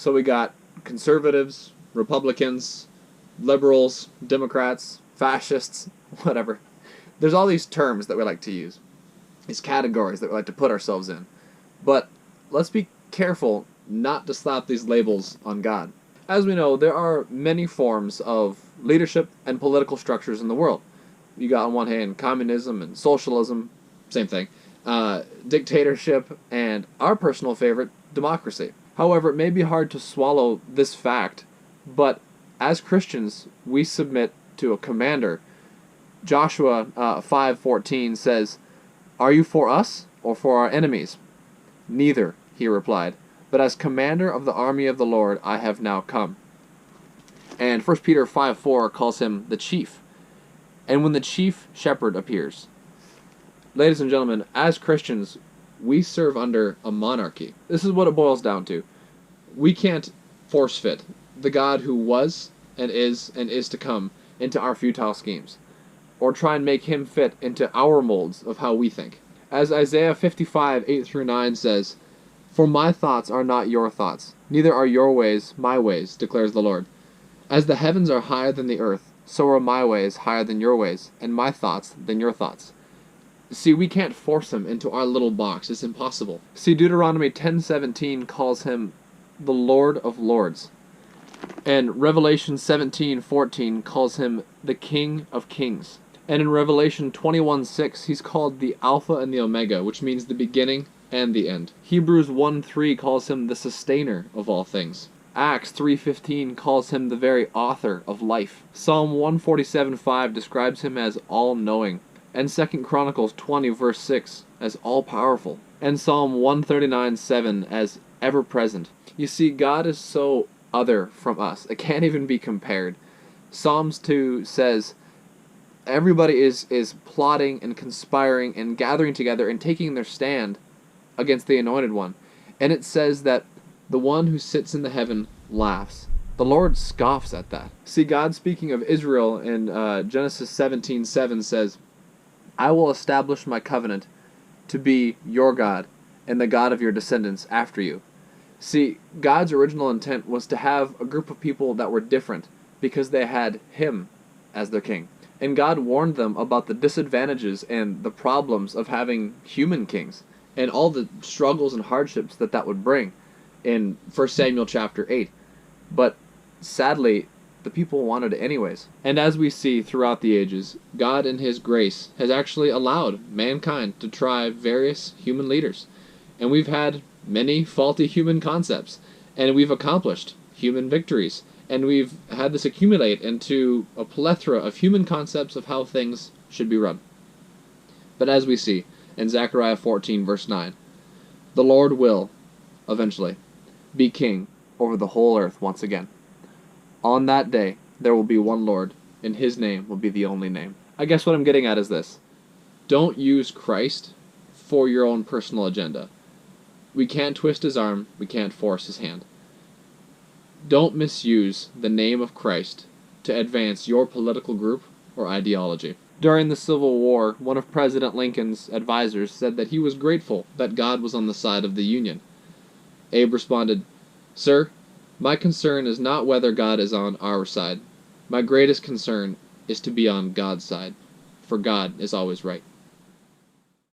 So we got conservatives, Republicans, liberals, Democrats, fascists, whatever. There's all these terms that we like to use, these categories that we like to put ourselves in. But let's be careful not to slap these labels on God. As we know, there are many forms of leadership and political structures in the world. You got on one hand communism and socialism, same thing, dictatorship, and our personal favorite, democracy. However, it may be hard to swallow this fact, but as Christians, we submit to a commander. Joshua 5:14 says, "Are you for us or for our enemies?" "Neither," he replied, "but as commander of the army of the Lord I have now come." And 1 Peter 5:4 calls him the chief. And when the chief shepherd appears. Ladies and gentlemen, as Christians, we serve under a monarchy. This is what it boils down to. We can't force fit the God who was and is to come into our futile schemes, or try and make him fit into our molds of how we think. As Isaiah 55:8-9 says, "For my thoughts are not your thoughts, neither are your ways my ways, declares the Lord. As the heavens are higher than the earth, so are my ways higher than your ways, and my thoughts than your thoughts." See, we can't force him into our little box. It's impossible. See, Deuteronomy 10:17 calls him the Lord of Lords. And Revelation 17:14 calls him the King of Kings. And in Revelation 21:6, he's called the Alpha and the Omega, which means the beginning and the end. Hebrews 1:3 calls him the sustainer of all things. Acts 3:15 calls him the very author of life. Psalm 147:5 describes him as all-knowing. And 2 Chronicles 20 verse 6 as all-powerful. And Psalm 139:7 as ever-present. You see, God is so other from us. It can't even be compared. Psalms 2 says, everybody is plotting and conspiring and gathering together and taking their stand against the Anointed One. And it says that the one who sits in the heaven laughs. The Lord scoffs at that. See, God, speaking of Israel in Genesis 17:7 says, "I will establish my covenant to be your God and the God of your descendants after you." See, God's original intent was to have a group of people that were different because they had Him as their king. And God warned them about the disadvantages and the problems of having human kings and all the struggles and hardships that that would bring in 1 Samuel chapter 8. But sadly, the people wanted it anyways. And as we see throughout the ages, God in His grace has actually allowed mankind to try various human leaders. And we've had many faulty human concepts, and we've accomplished human victories, and we've had this accumulate into a plethora of human concepts of how things should be run. But as we see in Zechariah 14 verse 9, the Lord will, eventually, be king over the whole earth once again. On that day, there will be one Lord, and His name will be the only name. I guess what I'm getting at is this. Don't use Christ for your own personal agenda. We can't twist His arm, we can't force His hand. Don't misuse the name of Christ to advance your political group or ideology. During the Civil War, one of President Lincoln's advisors said that he was grateful that God was on the side of the Union. Abe responded, "Sir, my concern is not whether God is on our side. My greatest concern is to be on God's side, for God is always right."